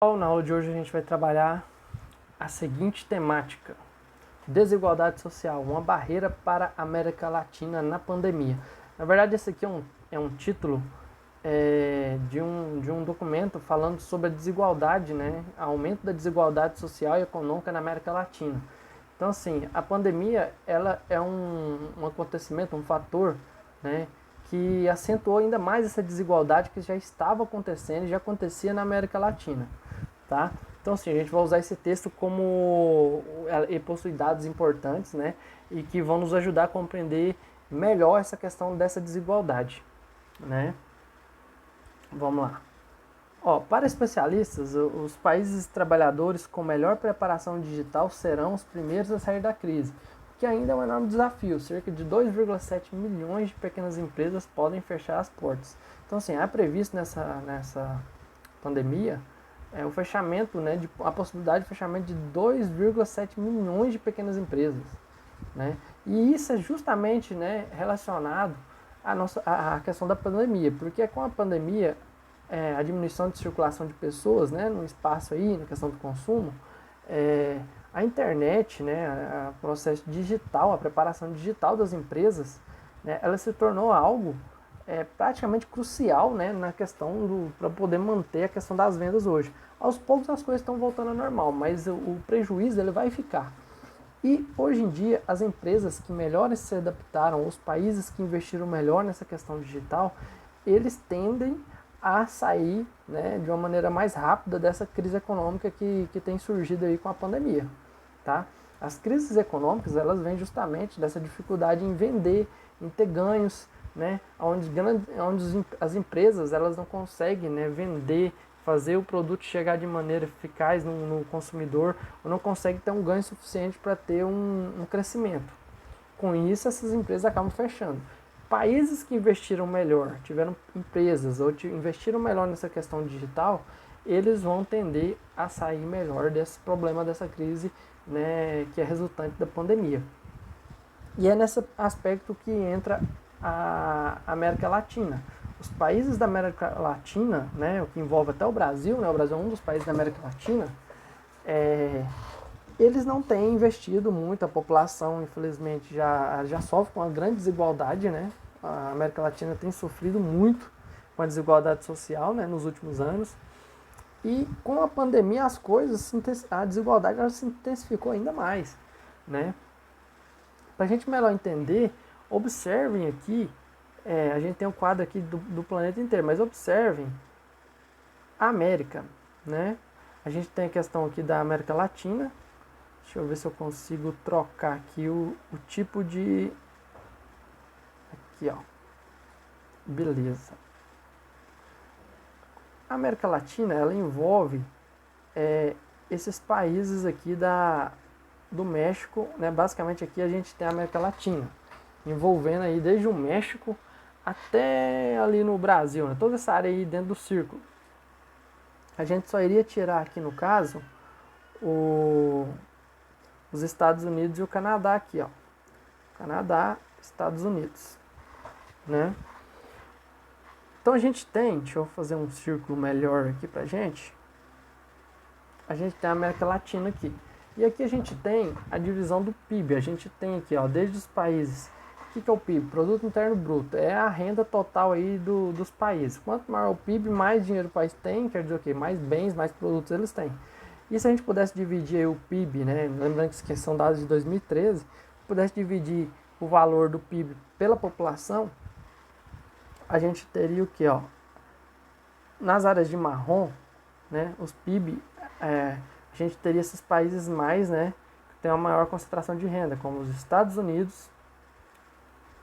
Na aula de hoje a gente vai trabalhar a seguinte temática: desigualdade social, uma barreira para a América Latina na pandemia. Na verdade, esse aqui é um título de um documento falando sobre a desigualdade, né? Aumento da desigualdade social e econômica na América Latina. Então, assim, a pandemia ela é um acontecimento, um fator, né, que acentuou ainda mais essa desigualdade que já estava acontecendo e já acontecia na América Latina. Tá? Então, assim, a gente vai usar esse texto como ele possui dados importantes, né, e que vão nos ajudar a compreender melhor essa questão dessa desigualdade, né? Vamos lá. Para especialistas, os países trabalhadores com melhor preparação digital serão os primeiros a sair da crise, que ainda é um enorme desafio. Cerca de 2,7 milhões de pequenas empresas podem fechar as portas. Então, assim, é previsto nessa pandemia o fechamento, né, a possibilidade de fechamento de 2,7 milhões de pequenas empresas, né? E isso é justamente, né, relacionado à questão da pandemia, porque com a pandemia, a diminuição de circulação de pessoas, né, no espaço aí, na questão do consumo, a internet, né, o processo digital, a preparação digital das empresas, né, ela se tornou algo praticamente crucial, né, na questão para poder manter a questão das vendas hoje. Aos poucos as coisas estão voltando ao normal, mas o prejuízo ele vai ficar. E hoje em dia as empresas que melhor se adaptaram, os países que investiram melhor nessa questão digital, eles tendem a sair, né, de uma maneira mais rápida dessa crise econômica que tem surgido aí com a pandemia. Tá? As crises econômicas elas vêm justamente dessa dificuldade em vender, em ter ganhos, né, onde as empresas elas não conseguem, né, vender, fazer o produto chegar de maneira eficaz no consumidor, ou não conseguem ter um ganho suficiente para ter um crescimento. Com isso, essas empresas acabam fechando. Países que investiram melhor, tiveram empresas ou investiram melhor nessa questão digital, eles vão tender a sair melhor desse problema, dessa crise, né, que é resultante da pandemia. E é nesse aspecto que entra a América Latina. Os países da América Latina, né, o que envolve até o Brasil, né, o Brasil é um dos países da América Latina, eles não têm investido muito, a população, infelizmente, já sofre com uma grande desigualdade, né? A América Latina tem sofrido muito com a desigualdade social, né, nos últimos anos. E com a pandemia as coisas, a desigualdade ela se intensificou ainda mais, né? Para a gente melhor entender, observem aqui, a gente tem um quadro aqui do planeta inteiro, mas observem a América, né? A gente tem a questão aqui da América Latina. Deixa eu ver se eu consigo trocar aqui o tipo de... Aqui, ó. Beleza. A América Latina, ela envolve esses países aqui do México, né? Basicamente aqui a gente tem a América Latina, envolvendo aí desde o México até ali no Brasil, né? Toda essa área aí dentro do círculo. A gente só iria tirar aqui no caso os Estados Unidos e o Canadá aqui, ó. Canadá, Estados Unidos, né? Então a gente tem, deixa eu fazer um círculo melhor aqui pra gente. A gente tem a América Latina aqui. E aqui a gente tem a divisão do PIB. A gente tem aqui, ó, desde os países. O que é o PIB? Produto Interno Bruto. É a renda total aí dos países. Quanto maior o PIB, mais dinheiro o país tem, quer dizer o quê? Mais bens, mais produtos eles têm. E se a gente pudesse dividir aí o PIB, né? Lembrando que são dados de 2013, pudesse dividir o valor do PIB pela população, a gente teria o que, ó? Nas áreas de marrom, né? Os PIB, a gente teria esses países mais, né? Que tem uma maior concentração de renda, como os Estados Unidos.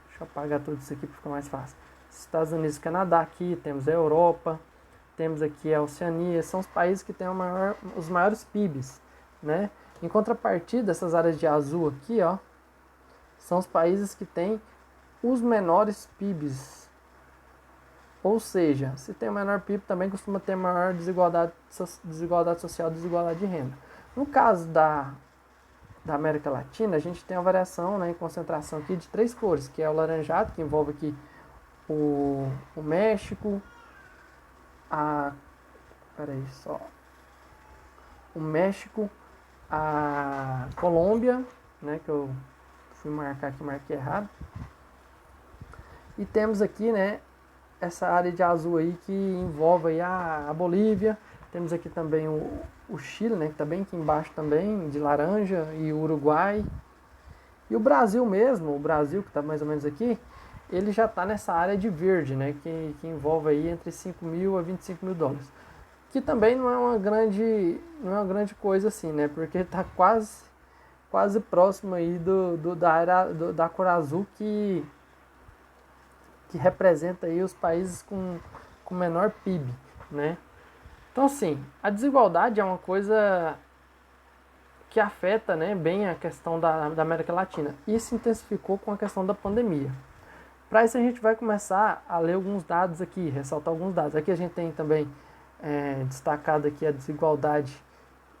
Deixa eu apagar tudo isso aqui para ficar mais fácil. Estados Unidos e Canadá aqui, temos a Europa, temos aqui a Oceania, são os países que têm os maiores PIBs, né? Em contrapartida, essas áreas de azul aqui, ó, são os países que têm os menores PIBs. Ou seja, se tem o menor PIB, também costuma ter maior desigualdade social, desigualdade de renda. No caso da América Latina, a gente tem a variação, né, em concentração aqui de 3 cores, que é o laranjado, que envolve aqui o México, peraí só, o México, a Colômbia, né, que eu fui marcar aqui, marquei errado. E temos aqui, né, essa área de azul aí que envolve aí a Bolívia. Temos aqui também o Chile, né, que está bem aqui embaixo também, de laranja, e o Uruguai. E o Brasil mesmo, o Brasil que está mais ou menos aqui, ele já está nessa área de verde, né, que envolve aí entre 5 mil a 25 mil dólares. Que também não é uma grande coisa assim, né, porque está quase próximo aí da área da cor azul que representa aí os países com menor PIB, né. Então, assim, a desigualdade é uma coisa que afeta, né, bem a questão da América Latina. E se intensificou com a questão da pandemia. Para isso a gente vai começar a ler alguns dados aqui, ressaltar alguns dados. Aqui a gente tem também destacado aqui a desigualdade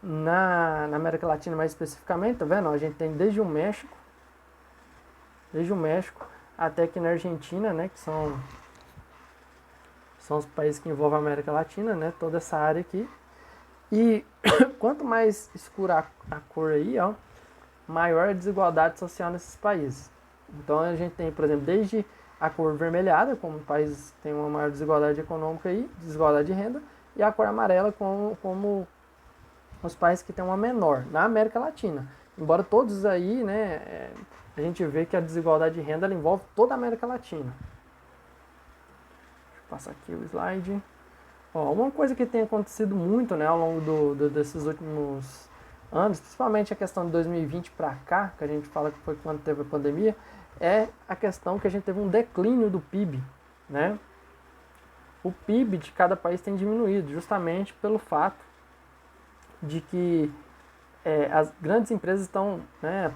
na América Latina mais especificamente, tá vendo? A gente tem desde o México até aqui na Argentina, né, que são os países que envolvem a América Latina, né, toda essa área aqui. E quanto mais escura a cor aí, ó, maior a desigualdade social nesses países. Então a gente tem, por exemplo, desde a cor vermelhada, como países que têm uma maior desigualdade econômica e desigualdade de renda, e a cor amarela como os países que têm uma menor, na América Latina. Embora todos aí, né, a gente vê que a desigualdade de renda ela envolve toda a América Latina. Deixa eu passar aqui o slide. Ó, uma coisa que tem acontecido muito, né, ao longo desses últimos anos, principalmente a questão de 2020 para cá, que a gente fala que foi quando teve a pandemia, é a questão que a gente teve um declínio do PIB, né? O PIB de cada país tem diminuído, justamente pelo fato de que as grandes empresas estão, né,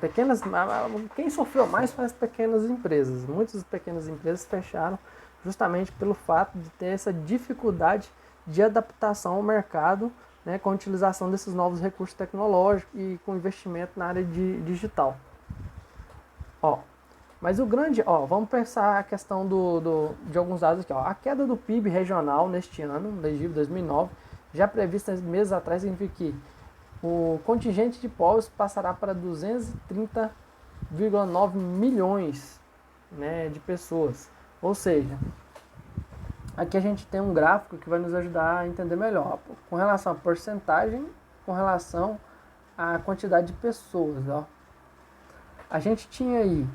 quem sofreu mais foi as pequenas empresas. Muitas pequenas empresas fecharam justamente pelo fato de ter essa dificuldade de adaptação ao mercado, né, com a utilização desses novos recursos tecnológicos e com investimento na área digital. Ó, mas o grande, vamos pensar a questão de alguns dados aqui. Ó. A queda do PIB regional neste ano, desde 2009, já prevista meses atrás, significa que o contingente de povos passará para 230,9 milhões, né, de pessoas. Ou seja, aqui a gente tem um gráfico que vai nos ajudar a entender melhor, com relação à porcentagem, com relação à quantidade de pessoas. Ó. A gente tinha aí,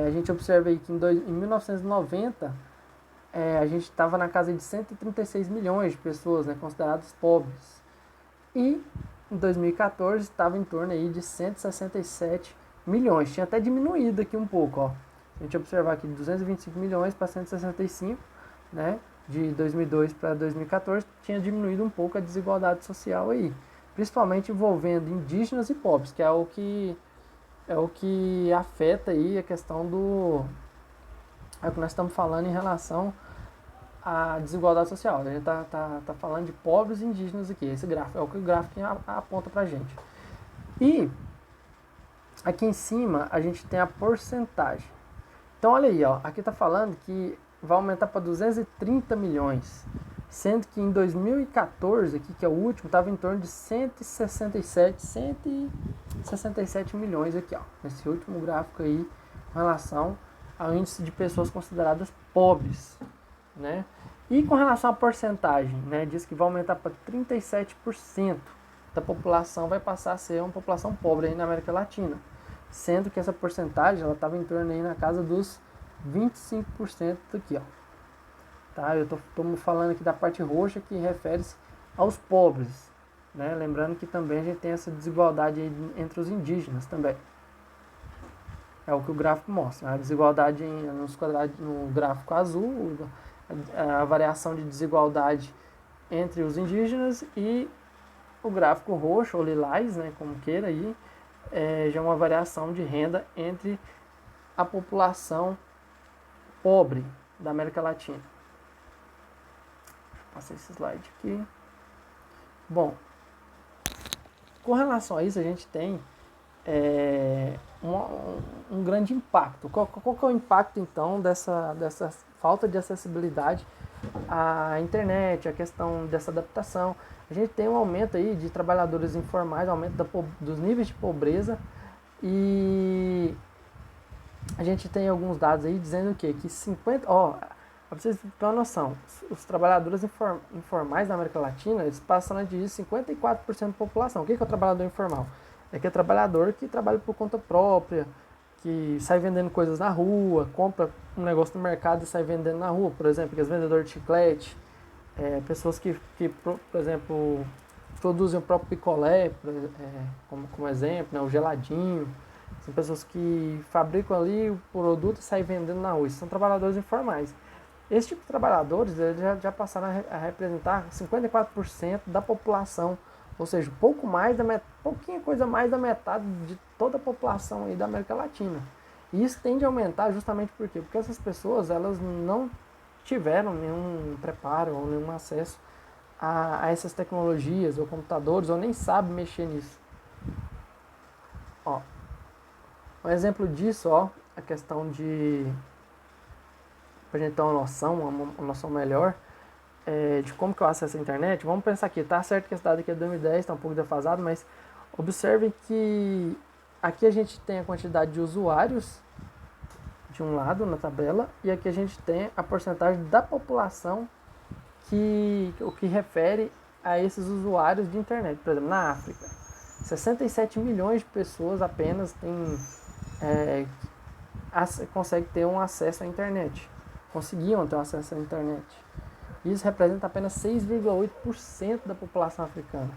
a gente observa aí que em 1990, a gente estava na casa de 136 milhões de pessoas, né, consideradas pobres. E em 2014 estava em torno aí de 167 milhões. Tinha até diminuído aqui um pouco, ó. A gente observar aqui de 225 milhões para 165, né? De 2002 para 2014 tinha diminuído um pouco a desigualdade social aí, principalmente envolvendo indígenas e pobres, que é o que afeta aí a questão é o que nós estamos falando em relação à desigualdade social. A gente tá falando de pobres e indígenas aqui. Esse gráfico é o que o gráfico aponta pra gente. E aqui em cima a gente tem a porcentagem. Então olha aí, ó, aqui está falando que vai aumentar para 230 milhões, sendo que em 2014, aqui, que é o último, estava em torno de 167 milhões aqui, ó, nesse último gráfico aí, com relação ao índice de pessoas consideradas pobres, né? E com relação à porcentagem, né, diz que vai aumentar para 37% da população vai passar a ser uma população pobre aí na América Latina. Sendo que essa porcentagem ela estava em torno aí na casa dos 25% aqui, ó. Tá? Eu tô falando aqui da parte roxa que refere-se aos pobres, né? Lembrando que também a gente tem essa desigualdade aí entre os indígenas também. É o que o gráfico mostra. A desigualdade no gráfico azul, a variação de desigualdade entre os indígenas, e o gráfico roxo ou lilás, né, como queira aí, já é uma variação de renda entre a população pobre da América Latina. Deixa eu passar esse slide aqui. Bom, com relação a isso a gente tem um grande impacto. Qual que é o impacto então dessa falta de acessibilidade a internet, a questão dessa adaptação. A gente tem um aumento aí de trabalhadores informais, aumento dos níveis de pobreza, e a gente tem alguns dados aí dizendo o quê? Que 50... para vocês terem uma noção, os trabalhadores informais da América Latina, eles passam a atingir 54% da população. O que é o trabalhador informal? É aquele trabalhador que trabalha por conta própria, que sai vendendo coisas na rua, compra um negócio no mercado e sai vendendo na rua, por exemplo, aqueles vendedores de chiclete, pessoas que, por exemplo, produzem o próprio picolé, como exemplo, né, o geladinho. São pessoas que fabricam ali o produto e saem vendendo na rua. Isso são trabalhadores informais. Esse tipo de trabalhadores eles já passaram a representar 54% da população, ou seja, pouquinha coisa mais da metade de toda a população aí da América Latina. E isso tende a aumentar justamente por quê? Porque essas pessoas elas não tiveram nenhum preparo ou nenhum acesso a essas tecnologias ou computadores, ou nem sabem mexer nisso. Ó, um exemplo disso, a questão de... para a gente ter uma noção melhor de como que eu acesso a internet. Vamos pensar aqui, tá certo que esse dado aqui é 2010, está um pouco defasado, mas observem que aqui a gente tem a quantidade de usuários de um lado na tabela, e aqui a gente tem a porcentagem da população o que refere a esses usuários de internet. Por exemplo, na África, 67 milhões de pessoas apenas conseguem ter um acesso à internet. Conseguiam ter um acesso à internet. Isso representa apenas 6,8% da população africana.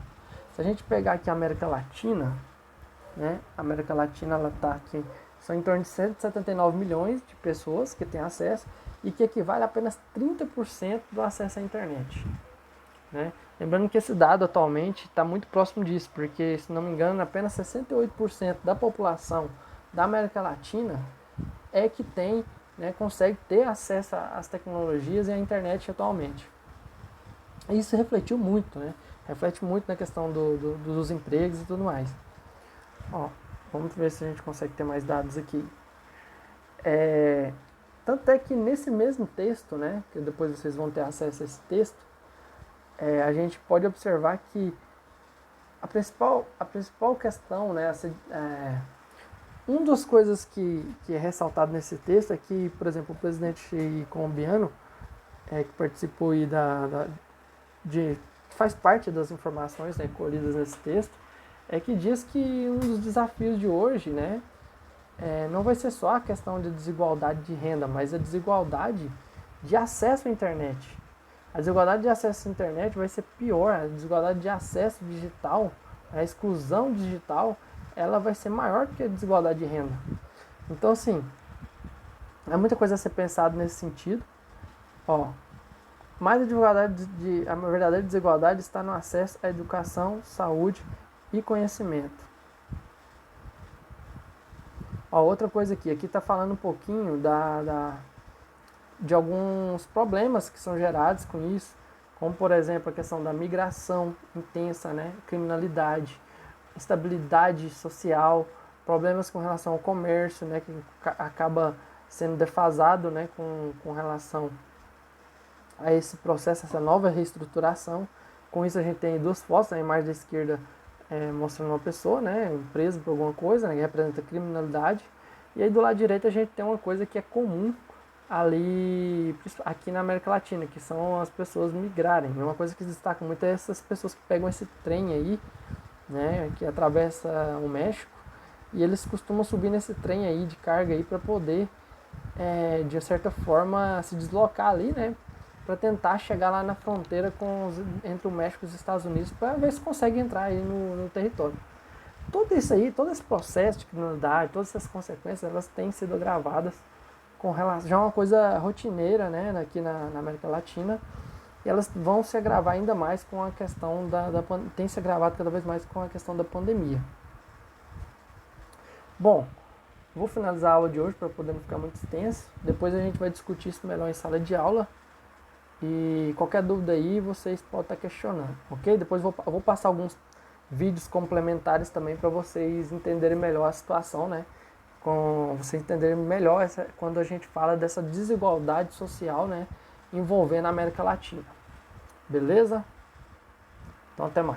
Se a gente pegar aqui a América Latina, né, a América Latina ela está aqui, são em torno de 179 milhões de pessoas que têm acesso, e que equivale a apenas 30% do acesso à internet. Né? Lembrando que esse dado atualmente está muito próximo disso, porque, se não me engano, apenas 68% da população da América Latina é que tem, né, consegue ter acesso às tecnologias e à internet atualmente. E isso refletiu muito, né? Reflete muito na questão dos empregos e tudo mais. Vamos ver se a gente consegue ter mais dados aqui. Tanto é que nesse mesmo texto, né, que depois vocês vão ter acesso a esse texto, a gente pode observar que a principal questão, né, uma das coisas que é ressaltado nesse texto é que, por exemplo, o presidente colombiano, que participou aí faz parte das informações, né, colhidas nesse texto, que diz que um dos desafios de hoje, né, não vai ser só a questão de desigualdade de renda, mas a desigualdade de acesso à internet. A desigualdade de acesso à internet vai ser pior, a desigualdade de acesso digital, a exclusão digital, ela vai ser maior do que a desigualdade de renda. Então, assim, há muita coisa a ser pensado nesse sentido. Mais a verdadeira desigualdade está no acesso à educação, saúde e conhecimento. Outra coisa aqui está falando um pouquinho de alguns problemas que são gerados com isso, como, por exemplo, a questão da migração intensa, né? Criminalidade, instabilidade social, problemas com relação ao comércio, né? Que acaba sendo defasado, né? Com relação a esse processo, essa nova reestruturação. Com isso a gente tem duas fotos, a imagem da esquerda mostrando uma pessoa, né, presa por alguma coisa, né, que representa criminalidade, e aí do lado direito a gente tem uma coisa que é comum aqui na América Latina, que são as pessoas migrarem. Uma coisa que se destaca muito é essas pessoas que pegam esse trem aí, né, que atravessa o México, e eles costumam subir nesse trem aí de carga aí para poder, de certa forma, se deslocar ali, né, para tentar chegar lá na fronteira entre o México e os Estados Unidos, para ver se consegue entrar aí no território. Tudo isso aí, todo esse processo de criminalidade, todas essas consequências, elas têm sido agravadas com relação, já é uma coisa rotineira, né, aqui na América Latina, e elas vão se agravar ainda mais com a questão tem se agravado cada vez mais com a questão da pandemia. Bom, vou finalizar a aula de hoje para poder não ficar muito extenso. Depois a gente vai discutir isso melhor em sala de aula. E qualquer dúvida aí, vocês podem estar questionando, ok? Depois eu vou passar alguns vídeos complementares também para vocês entenderem melhor a situação, né? Vocês entenderem melhor quando a gente fala dessa desigualdade social, né? envolvendo a América Latina. Beleza? Então até mais.